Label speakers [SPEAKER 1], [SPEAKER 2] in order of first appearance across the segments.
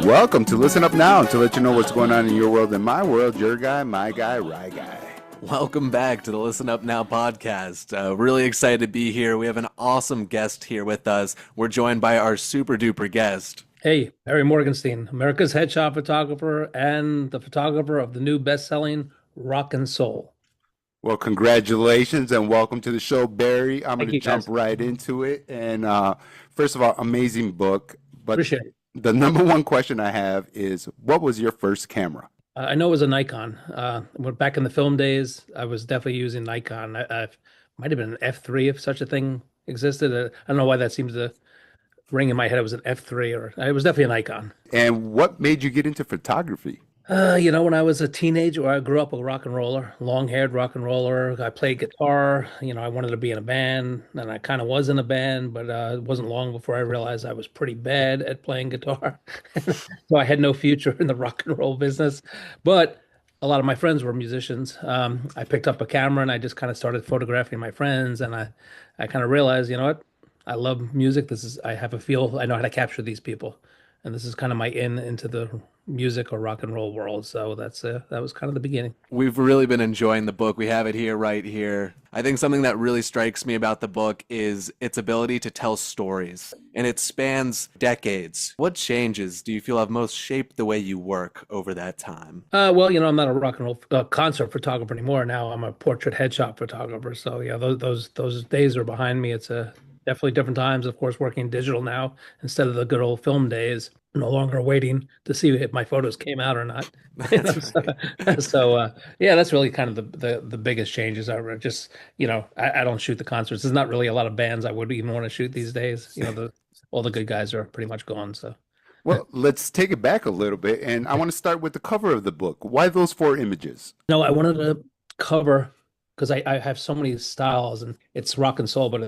[SPEAKER 1] Welcome to Listen Up Now to let you know what's going on in your world and my world. Your guy, my guy, Rye Guy.
[SPEAKER 2] Welcome back to the Listen Up Now podcast. Really excited to be here. We have an awesome guest here with us. We're joined by our super duper guest.
[SPEAKER 3] Hey, Barry Morgenstein, America's headshot photographer and the photographer of the new best-selling Rock and Soul.
[SPEAKER 1] Well, congratulations and welcome to the show, Barry. I'm going
[SPEAKER 3] Thank
[SPEAKER 1] to
[SPEAKER 3] you,
[SPEAKER 1] jump
[SPEAKER 3] guys.
[SPEAKER 1] right into it. And first of all, amazing book. But
[SPEAKER 3] Appreciate it.
[SPEAKER 1] the number one question I have is, what was your first camera?
[SPEAKER 3] I know it was a Nikon. Back in the film days, I was definitely using Nikon. I might have been an F3 if such a thing existed. I don't know why that seems to ring in my head. It was an F3 or it was definitely a Nikon.
[SPEAKER 1] And what made you get into photography?
[SPEAKER 3] When I was a teenager, I grew up a rock and roller, long-haired rock and roller. I played guitar. I wanted to be in a band, and I kind of was in a band, but it wasn't long before I realized I was pretty bad at playing guitar. So I had no future in the rock and roll business. But a lot of my friends were musicians. I picked up a camera and I just kind of started photographing my friends, and I kind of realized, you know what? I love music. I have a feel. I know how to capture these people, and this is kind of my into the music or rock and roll world. So that was kind of the beginning.
[SPEAKER 2] We've really been enjoying the book. We have it here, right here. I think something that really strikes me about the book is its ability to tell stories, and it spans decades. What changes do you feel have most shaped the way you work over that time?
[SPEAKER 3] I'm not a rock and roll concert photographer anymore. Now I'm a portrait headshot photographer. So yeah, those days are behind me. It's definitely different times. Of course, working digital now instead of the good old film days. No longer waiting to see if my photos came out or not.
[SPEAKER 2] That's right.
[SPEAKER 3] Yeah, that's really kind of the biggest changes. Are just I don't shoot the concerts. There's not really a lot of bands I would even want to shoot these days. All the good guys are pretty much gone. So
[SPEAKER 1] Well, let's take it back a little bit. And I want to start with the cover of the book. Why those four images?
[SPEAKER 3] no, I wanted to cover because I have so many styles and it's rock and soul, but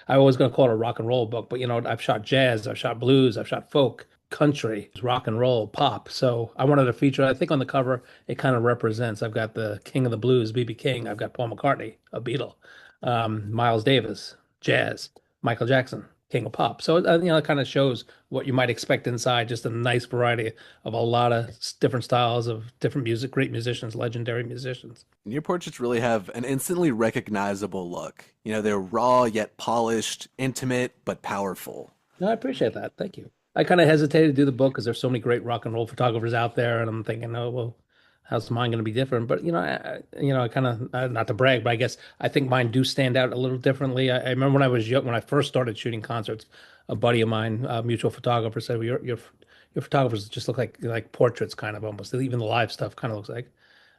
[SPEAKER 3] I was going to call it a rock and roll book. But I've shot jazz, I've shot blues, I've shot folk, country, rock and roll, pop. So I wanted to feature. I think on the cover it kind of represents. I've got the King of the Blues, B.B. King. I've got Paul McCartney, a Beatle, Miles Davis, jazz, Michael Jackson, King of Pop. So it kind of shows what you might expect inside. Just a nice variety of a lot of different styles of different music, great musicians, legendary musicians.
[SPEAKER 2] Your portraits really have an instantly recognizable look. They're raw yet polished, intimate but powerful.
[SPEAKER 3] No, I appreciate that. Thank you. I kind of hesitated to do the book because there's so many great rock and roll photographers out there, and I'm thinking, oh well, how's mine going to be different? But I kind of not to brag, but I guess I think mine do stand out a little differently. I remember when I was young, when I first started shooting concerts, a buddy of mine, a mutual photographer, said, well, your photographers just look like portraits, kind of almost. Even the live stuff kind of looks like.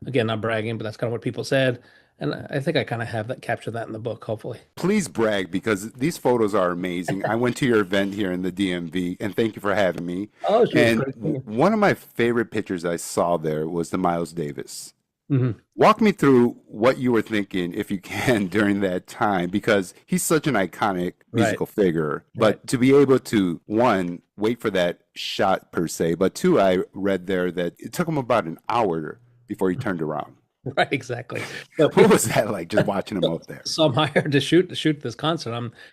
[SPEAKER 3] Again, not bragging, but that's kind of what people said. And I think I kind of have that captured that in the book, hopefully.
[SPEAKER 1] Please brag because these photos are amazing. I went to your event here in the DMV and thank you for having me.
[SPEAKER 3] Oh, she was
[SPEAKER 1] And
[SPEAKER 3] great.
[SPEAKER 1] one of my favorite pictures I saw there was the Miles Davis.
[SPEAKER 3] Hmm.
[SPEAKER 1] Walk me through what you were thinking, if you can, during that time, because he's such an iconic
[SPEAKER 3] Right,
[SPEAKER 1] musical figure.
[SPEAKER 3] right.
[SPEAKER 1] But to be able to, one, wait for that shot per se, but two, I read there that it took him about an hour before he turned around.
[SPEAKER 3] Right, exactly. So
[SPEAKER 1] What
[SPEAKER 3] people
[SPEAKER 1] was that like, just watching him out there?
[SPEAKER 3] So I'm hired to shoot this concert.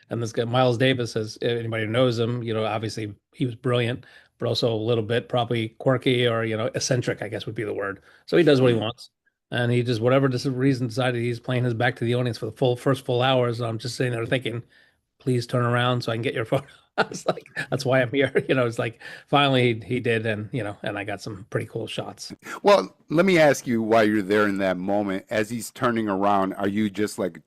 [SPEAKER 3] And this guy Miles Davis, as anybody who knows him, obviously he was brilliant, but also a little bit probably quirky or eccentric, I guess would be the word. So he does what he wants, and he just whatever this reason decided he's playing his back to the audience for the first full hours. And I'm just sitting there thinking, please turn around so I can get your photo. I was like, that's why I'm here. It's like finally he did, and I got some pretty cool shots.
[SPEAKER 1] Well, let me ask you while you're there in that moment, as he's turning around, are you just like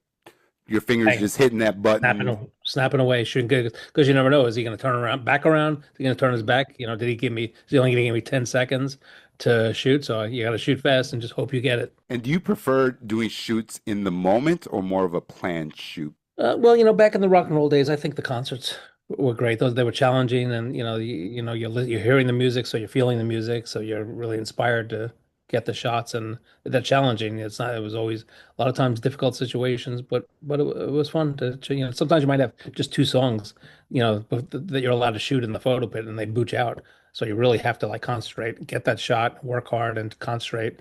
[SPEAKER 1] your fingers
[SPEAKER 3] Bang.
[SPEAKER 1] just hitting that button?
[SPEAKER 3] Snapping away, shooting good because you never know. Is he going to turn around, back around? Is he going to turn his back? Did he give me? Is he only going to give me 10 seconds to shoot? So you got to shoot fast and just hope you get it.
[SPEAKER 1] And do you prefer doing shoots in the moment or more of a planned shoot?
[SPEAKER 3] Back in the rock and roll days, I think the concerts were great. Those they were challenging, and you're hearing the music, so you're feeling the music, so you're really inspired to get the shots, and they're challenging. It's not. It was always a lot of times difficult situations, but it was fun to. Sometimes you might have just two songs, that you're allowed to shoot in the photo pit, and they boot you out. So you really have to like concentrate, get that shot, work hard, and concentrate.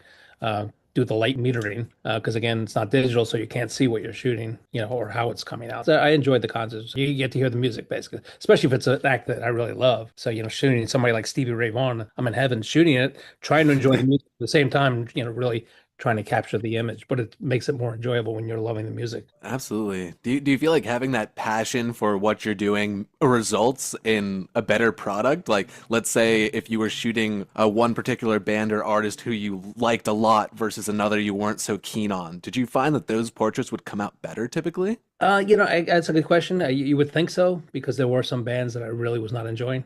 [SPEAKER 3] do the light metering because again, it's not digital, so you can't see what you're shooting, or how it's coming out. So I enjoyed the concerts. You get to hear the music basically, especially if it's an act that I really love. So shooting somebody like Stevie Ray Vaughan, I'm in heaven shooting it, trying to enjoy the music at the same time, really trying to capture the image, but it makes it more enjoyable when you're loving the music.
[SPEAKER 2] Absolutely. Do you feel like having that passion for what you're doing results in a better product? Like, let's say if you were shooting one particular band or artist who you liked a lot versus another you weren't so keen on, did you find that those portraits would come out better typically?
[SPEAKER 3] That's a good question. You would think so because there were some bands that I really was not enjoying.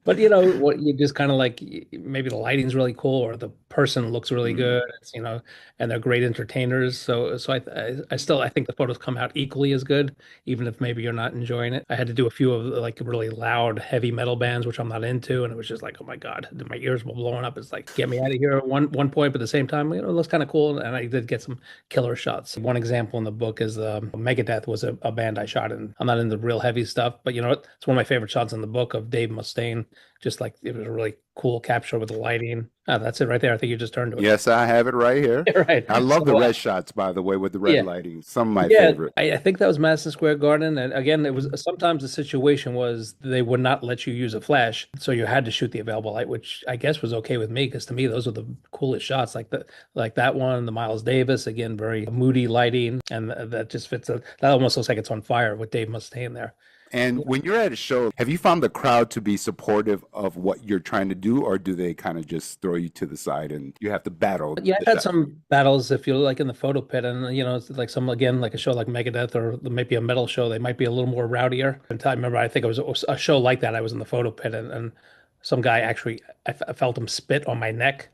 [SPEAKER 3] But what you just kind of like maybe the lighting's really cool or the person looks really
[SPEAKER 1] Mm.
[SPEAKER 3] good. And they're great entertainers. So I think the photos come out equally as good, even if maybe you're not enjoying it. I had to do a few of like really loud heavy metal bands, which I'm not into, and it was just like, oh my God, my ears were blowing up. It's like get me out of here at one point, but at the same time, it looks kind of cool, and I did get some killer shots. One example in the book is Megadeth was a band I shot in. I'm not into real heavy stuff, but you know what? It's one of my favorite shots in the book of Dave Mustaine. Just like it was a really cool capture with the lighting. Oh, that's it right there. I think you just turned to it.
[SPEAKER 1] Yes, I have it right here.
[SPEAKER 3] Right.
[SPEAKER 1] I love the
[SPEAKER 3] So,
[SPEAKER 1] red shots, by the way, with the red
[SPEAKER 3] yeah,
[SPEAKER 1] lighting. Some of my
[SPEAKER 3] yeah.
[SPEAKER 1] favorite.
[SPEAKER 3] I think that was Madison Square Garden, and again, it was sometimes the situation was they would not let you use a flash, so you had to shoot the available light, which I guess was okay with me because to me those were the coolest shots, like that one, the Miles Davis, again, very moody lighting, and that just fits. That almost looks like it's on fire with Dave Mustaine there.
[SPEAKER 1] And when you're at a show, have you found the crowd to be supportive of what you're trying to do, or do they kind of just throw you to the side and you have to battle
[SPEAKER 3] Yeah,
[SPEAKER 1] the
[SPEAKER 3] I've had
[SPEAKER 1] shot?
[SPEAKER 3] some battles if you like in the photo pit, and it's like some again like a show like Megadeth or maybe a metal show, they might be a little more rowdier. And I remember I think it was a show like that. I was in the photo pit, and some guy actually I felt him spit on my neck.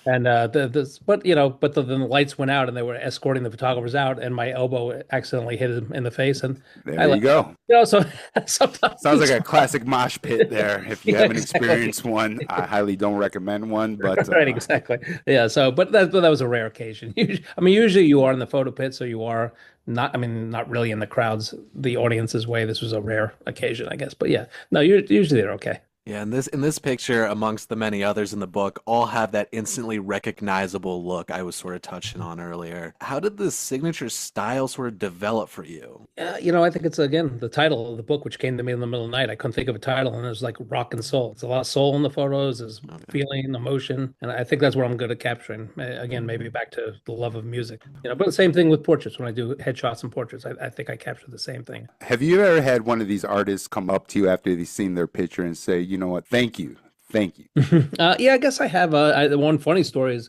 [SPEAKER 3] And then the lights went out and they were escorting the photographers out, and my elbow accidentally hit him in the face, and I
[SPEAKER 1] There you
[SPEAKER 3] let
[SPEAKER 1] go.
[SPEAKER 3] so
[SPEAKER 1] Sounds like
[SPEAKER 3] sometimes
[SPEAKER 1] a classic mosh pit there. If you
[SPEAKER 3] yeah,
[SPEAKER 1] haven't
[SPEAKER 3] exactly.
[SPEAKER 1] experienced one, I highly don't recommend one. But
[SPEAKER 3] Right, exactly. Yeah, so but that was a rare occasion. I mean, usually you are in the photo pit, so you are not, I mean, not really in the crowds, the audience's way. This was a rare occasion, I guess. But yeah, no, usually they're okay.
[SPEAKER 2] Yeah, in this picture, amongst the many others in the book, all have that instantly recognizable look I was sort of touching on earlier. How did the signature style sort of develop for you?
[SPEAKER 3] I think it's again the title of the book, which came to me in the middle of the night. I couldn't think of a title, and it was like rock and soul. It's a lot of soul in the photos, there's
[SPEAKER 2] Okay.
[SPEAKER 3] feeling, emotion, and I think that's what I'm good at capturing. Again, maybe back to the love of music, but the same thing with portraits. When I do headshots and portraits, I think I capture the same thing.
[SPEAKER 1] have you ever had one of these artists come up to you after they've seen their picture and say, you know what, thank you, thank you?
[SPEAKER 3] Yeah, I guess I have. The one funny story is,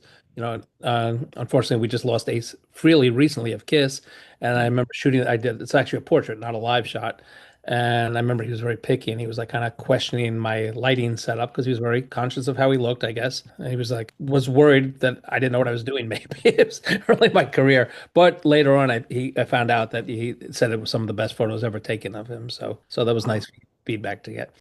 [SPEAKER 3] unfortunately, we just lost Ace Frehley recently of Kiss, and I remember shooting. I did. It's actually a portrait, not a live shot. And I remember he was very picky, and he was like kind of questioning my lighting setup because he was very conscious of how he looked, I guess. And he was like, was worried that I didn't know what I was doing. Maybe it was early in my career, but later on, I found out that he said it was some of the best photos ever taken of him. So that was
[SPEAKER 2] Wow.
[SPEAKER 3] nice feedback to get.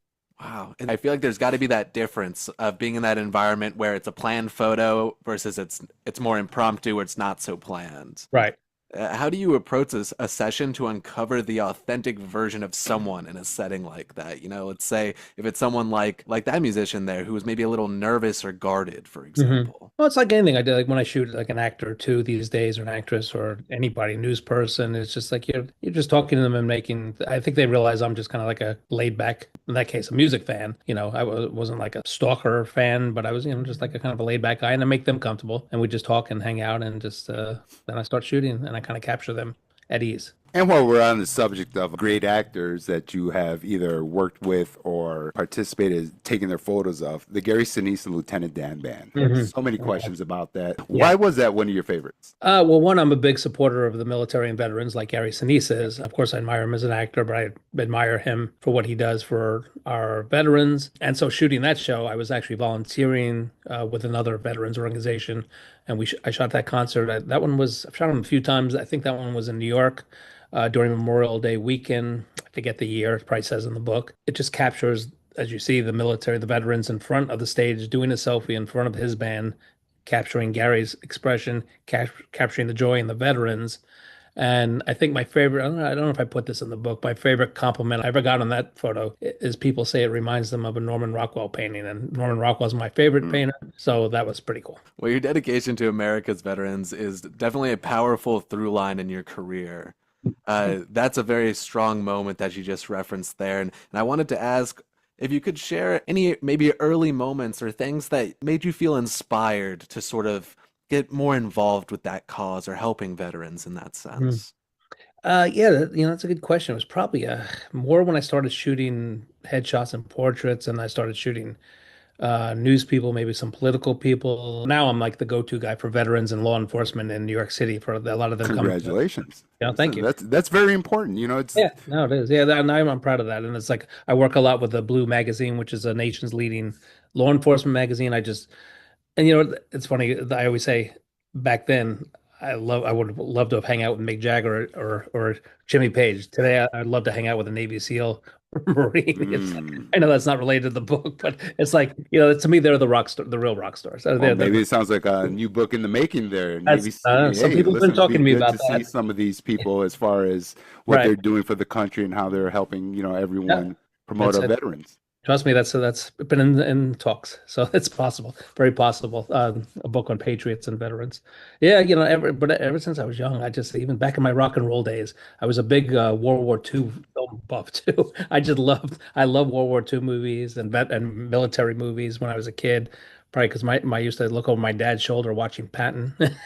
[SPEAKER 2] Wow. And I feel like there's got to be that difference of being in that environment where it's a planned photo versus it's more impromptu or it's not so planned.
[SPEAKER 3] Right.
[SPEAKER 2] How do you approach a session to uncover the authentic version of someone in a setting like that? Let's say if it's someone like that musician there who was maybe a little nervous or guarded, for example.
[SPEAKER 3] Well, it's like anything I do. Like when I shoot like an actor or two these days, or an actress, or anybody, news person, it's just like you're just talking to them and making. I think they realize I'm just kind of like a laid back, in that case, a music fan. Wasn't like a stalker fan, but I was, just like a kind of a laid back guy, and I make them comfortable, and we just talk and hang out, and just then I start shooting, and I kind of capture them at ease.
[SPEAKER 1] And while we're on the subject of great actors that you have either worked with or participated taking their photos of, the Gary Sinise and Lieutenant Dan band.
[SPEAKER 3] Hmm.
[SPEAKER 1] So many questions about that.
[SPEAKER 3] Yeah.
[SPEAKER 1] Why was that one of your favorites?
[SPEAKER 3] Well, one, I'm a big supporter of the military and veterans like Gary Sinise is. Of course, I admire him as an actor, but I admire him for what he does for our veterans. And so shooting that show, I was actually volunteering with another veterans organization. And I shot that concert. I've shot him a few times. I think that one was in New York during Memorial Day weekend. I forget the year, it probably says in the book. It just captures, as you see, the military, the veterans in front of the stage doing a selfie in front of his band, capturing Gary's expression, capturing the joy in the veterans. And I think my favorite, I don't know if I put this in the book, my favorite compliment I ever got on that photo is people say it reminds them of a Norman Rockwell painting. And Norman Rockwell's my favorite
[SPEAKER 1] Mm.
[SPEAKER 3] painter. So that was pretty cool.
[SPEAKER 2] Well, your dedication to America's veterans is definitely a powerful through line in your career. That's a very strong moment that you just referenced there. And I wanted to ask if you could share any maybe early moments or things that made you feel inspired to sort of get more involved with that cause or helping veterans in that
[SPEAKER 3] Mm.
[SPEAKER 2] sense.
[SPEAKER 3] Yeah, that's a good question. It was probably more when I started shooting headshots and portraits, and I started shooting news people, maybe some political people. Now I'm like the go-to guy for veterans and law enforcement in New York City for a lot of them coming to,
[SPEAKER 1] Congratulations.
[SPEAKER 3] thank
[SPEAKER 1] Listen,
[SPEAKER 3] you.
[SPEAKER 1] that's very important. You know, it's
[SPEAKER 3] Yeah, no, it is. Yeah, and I'm proud of that. And it's like I work a lot with the Blue magazine, which is a nation's leading law enforcement magazine. And it's funny. I always say back then, I would love to have hang out with Mick Jagger or Jimmy Page. Today, I'd love to hang out with a Navy SEAL Marine. It's like,
[SPEAKER 1] mm.
[SPEAKER 3] I know that's not related to the book, but it's like, to me, they're the rock star, the real rock stars.
[SPEAKER 1] Well, maybe it sounds like a new book in the making there.
[SPEAKER 3] That's
[SPEAKER 1] Navy SEAL.
[SPEAKER 3] some
[SPEAKER 1] Hey,
[SPEAKER 3] people have been
[SPEAKER 1] listen, it'd be
[SPEAKER 3] talking to me
[SPEAKER 1] good
[SPEAKER 3] about
[SPEAKER 1] to see
[SPEAKER 3] that.
[SPEAKER 1] some of these people as far as what
[SPEAKER 3] Right.
[SPEAKER 1] they're doing for the country and how they're helping,
[SPEAKER 3] Yeah,
[SPEAKER 1] everyone promote
[SPEAKER 3] that's
[SPEAKER 1] our
[SPEAKER 3] it.
[SPEAKER 1] veterans.
[SPEAKER 3] Trust me, that's been in talks, so it's possible, very possible. A book on patriots and veterans. Yeah, but ever since I was young, I just even back in my rock and roll days, I was a big World War II film buff too. I love World War II movies and vet and military movies when I was a kid. Probably because my used to look over my dad's shoulder watching Patton, and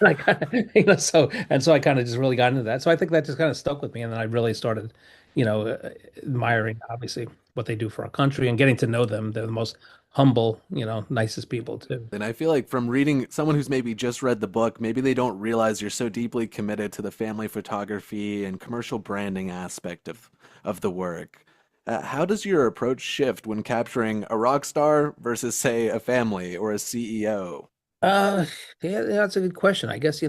[SPEAKER 3] I kind of, so I kind of just really got into that. So I think that just kind of stuck with me, and then I really started, admiring obviously what they do for our country and getting to know them. They're the most humble, nicest people too.
[SPEAKER 2] And I feel like from reading someone who's maybe just read the book, maybe they don't realize you're so deeply committed to the family photography and commercial branding aspect of the work. How does your approach shift when capturing a rock star versus, say, a family or a CEO?
[SPEAKER 3] Uh, yeah, that's a good question. I guess,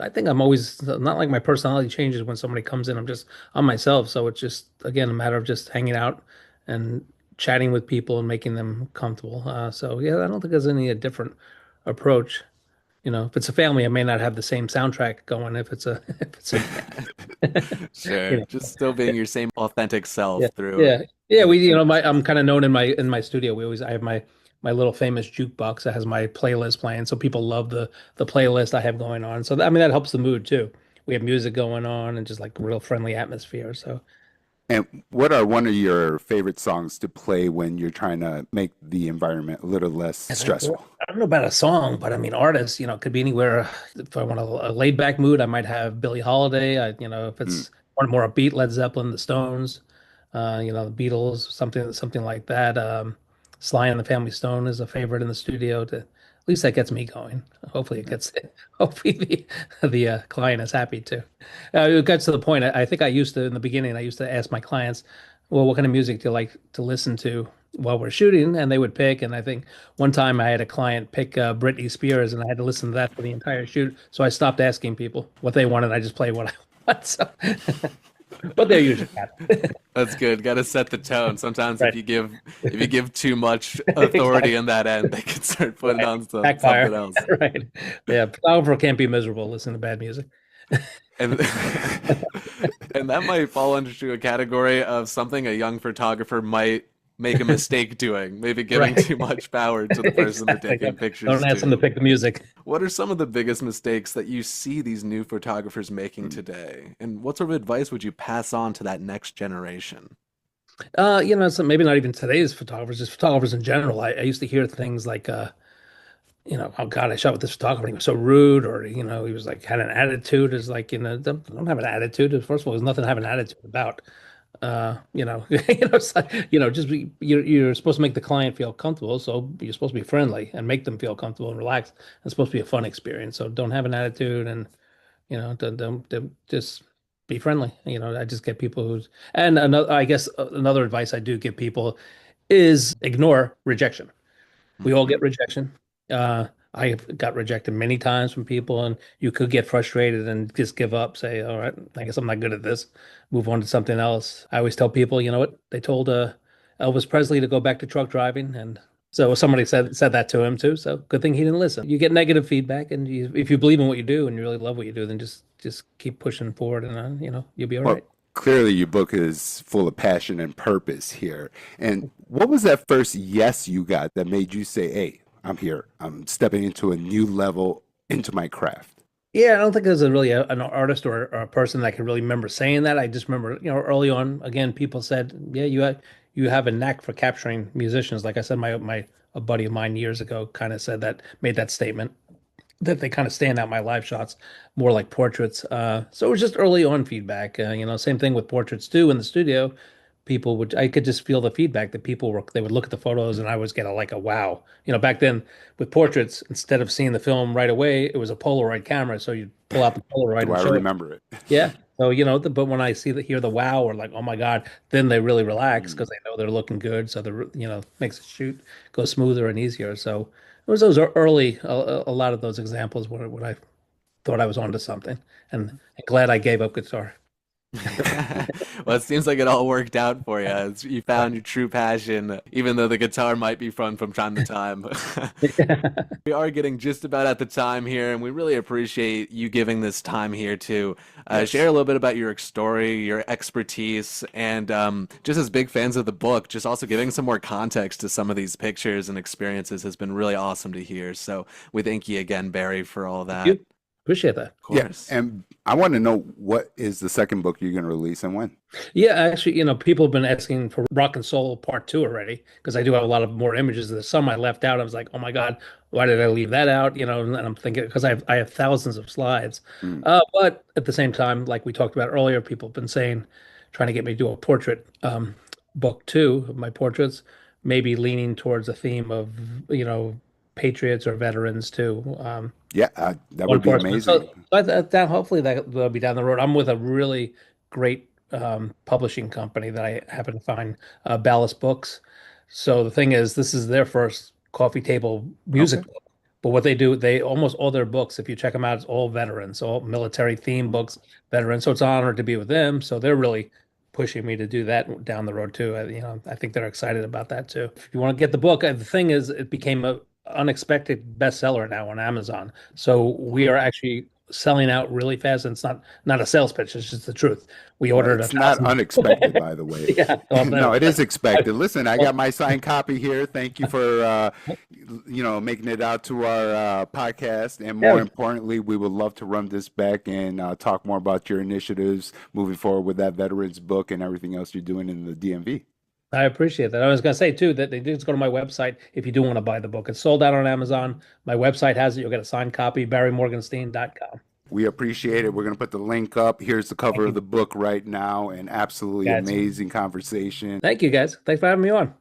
[SPEAKER 3] I think I'm always not like my personality changes when somebody comes in. I'm just on myself. So it's just, again, a matter of just hanging out and chatting with people and making them comfortable. So yeah, I don't think there's any different approach. If it's a family, I may not have the same soundtrack going if it's a if it's a band.
[SPEAKER 2] Sure,
[SPEAKER 3] You know.
[SPEAKER 2] just still being your same authentic self
[SPEAKER 3] Yeah.
[SPEAKER 2] through
[SPEAKER 3] Yeah. Yeah,
[SPEAKER 2] it.
[SPEAKER 3] I'm kind of known in my studio. I have my little famous jukebox that has my playlist playing. So people love the playlist I have going on. So that helps the mood too. We have music going on and just like real friendly atmosphere. So
[SPEAKER 1] And what are one of your favorite songs to play when you're trying to make the environment a little less stressful?
[SPEAKER 3] I don't know about a song, but I mean, artists, it could be anywhere. If I want a laid back mood, I might have Billie Holiday. If
[SPEAKER 1] Mm.
[SPEAKER 3] it's want more upbeat, Led Zeppelin, the Stones, the Beatles, something like that. Sly and the Family Stone is a favorite in the studio. At least that gets me going. Hopefully, hopefully the client is happy too. It got to the point. I think I used to in the beginning. I used to ask my clients, "Well, what kind of music do you like to listen to while we're shooting?" And they would pick. And I think one time I had a client pick Britney Spears, and I had to listen to that for the entire shoot. So I stopped asking people what they wanted. I just played what I want. So, but they're usually happy.
[SPEAKER 2] That's good. Got to set the tone. Sometimes
[SPEAKER 3] Right.
[SPEAKER 2] if you give too much authority
[SPEAKER 3] Exactly.
[SPEAKER 2] in that end, they can start putting
[SPEAKER 3] Right.
[SPEAKER 2] on
[SPEAKER 3] Backfire.
[SPEAKER 2] something else.
[SPEAKER 3] Right. Yeah. Photographer can't be miserable. Listen to bad music.
[SPEAKER 2] And and that might fall into a category of something a young photographer might make a mistake doing, maybe giving
[SPEAKER 3] Right.
[SPEAKER 2] too much power to the person they're
[SPEAKER 3] Exactly.
[SPEAKER 2] taking pictures
[SPEAKER 3] Don't ask them to
[SPEAKER 2] to.
[SPEAKER 3] pick the music.
[SPEAKER 2] What are some of the biggest mistakes that you see these new photographers making today? And what sort of advice would you pass on to that next generation?
[SPEAKER 3] So maybe not even today's photographers, just photographers in general. I used to hear things like, oh God, I shot with this photographer. And he was so rude, or he was like had an attitude. Is like, don't have an attitude. First of all, there's nothing to have an attitude about. It's like, just you're supposed to make the client feel comfortable, so you're supposed to be friendly and make them feel comfortable and relaxed. It's supposed to be a fun experience, so don't have an attitude and don't just be friendly. I just get people who's and another. I guess another advice I do give people is ignore rejection. We all
[SPEAKER 2] Mhm.
[SPEAKER 3] get rejection. I have got rejected many times from people, and you could get frustrated and just give up, say, all right, I guess I'm not good at this, move on to something else. I always tell people, you know what? They told Elvis Presley to go back to truck driving, and So somebody said that to him too. So good thing he didn't listen. You get negative feedback, and if you believe in what you do and you really love what you do, then just keep pushing forward, and you'll be all
[SPEAKER 1] Well,
[SPEAKER 3] right.
[SPEAKER 1] clearly your book is full of passion and purpose here. And what was that first yes you got that made you say, "Hey, I'm here. I'm stepping into a new level into my craft"?
[SPEAKER 3] Yeah, I don't think there's an artist or a person that I can really remember saying that. I just remember, early on, again, people said, "Yeah, you have a knack for capturing musicians." Like I said, my a buddy of mine years ago kind of said that, made that statement, that they kind of stand out my live shots more like portraits. So it was just early on feedback. Same thing with portraits too in the studio. I could just feel the feedback that they would look at the photos and I was get like a wow. Back then with portraits, instead of seeing the film right away, it was a Polaroid camera. So you'd pull out the Polaroid
[SPEAKER 1] Do
[SPEAKER 3] and
[SPEAKER 1] I
[SPEAKER 3] show it.
[SPEAKER 1] remember it?
[SPEAKER 3] Yeah. So, but when I hear the wow or like, oh my God, then they really relax because they know they're looking good. So makes the shoot go smoother and easier. So it was those early, a lot of those examples when I thought I was onto something, and glad I gave up guitar.
[SPEAKER 2] Well, it seems like it all worked out for you. You found your true passion, even though the guitar might be fun from time to time. We are getting just about at the time here, and we really appreciate you giving this time here to share a little bit about your story, your expertise, and just as big fans of the book, just also giving some more context to some of these pictures and experiences has been really awesome to hear. So we thank you again, Barry, for all
[SPEAKER 3] Thank
[SPEAKER 2] that.
[SPEAKER 3] you. Appreciate that.
[SPEAKER 2] Of
[SPEAKER 1] Yeah,
[SPEAKER 2] course.
[SPEAKER 1] and I want to know what is the second book you're going to release and when?
[SPEAKER 3] Yeah, actually, people have been asking for Rock and Soul Part Two already because I do have a lot of more images. There's some I left out. I was like, oh my God, why did I leave that out? And I'm thinking because I have thousands of slides.
[SPEAKER 1] Mm.
[SPEAKER 3] But at the same time, like we talked about earlier, people have been saying, trying to get me to do a portrait book too of my portraits, maybe leaning towards a theme of, patriots or veterans too.
[SPEAKER 1] Yeah, that
[SPEAKER 3] Law
[SPEAKER 1] would be
[SPEAKER 3] enforcement. So,
[SPEAKER 1] amazing.
[SPEAKER 3] hopefully that'll be down the road. I'm with a really great publishing company that I happen to find, Ballast Books. So the thing is, this is their first coffee table music
[SPEAKER 1] Okay.
[SPEAKER 3] book. But what they do, they almost all their books, if you check them out, it's all veterans, all military theme books, veterans. So it's an honor to be with them. So they're really pushing me to do that down the road too. I think they're excited about that too. If you want to get the book, the thing is, it became a unexpected bestseller now on Amazon. So we are actually selling out really fast. And it's not a sales pitch. It's just the truth. We
[SPEAKER 1] Well,
[SPEAKER 3] ordered a
[SPEAKER 1] it's not
[SPEAKER 3] thousand.
[SPEAKER 1] unexpected, by the way.
[SPEAKER 3] Yeah. Well,
[SPEAKER 1] No,
[SPEAKER 3] no.
[SPEAKER 1] it is expected.
[SPEAKER 3] I-
[SPEAKER 1] Listen, I got my signed copy here. Thank you for, making it out to our podcast. And more
[SPEAKER 3] yeah,
[SPEAKER 1] importantly, we would love to run this back and talk more about your initiatives moving forward with that veterans book and everything else you're doing in the DMV.
[SPEAKER 3] I appreciate that. I was going to say too that they just go to my website if you do want to buy the book. It's sold out on Amazon. My website has it. You'll get a signed copy, barrymorgenstein.com.
[SPEAKER 1] We appreciate it. We're going to put the link up. Here's the cover
[SPEAKER 3] Thank
[SPEAKER 1] of
[SPEAKER 3] you,
[SPEAKER 1] the book right now. And absolutely
[SPEAKER 3] guys.
[SPEAKER 1] amazing conversation.
[SPEAKER 3] Thank you, guys. Thanks for having me on.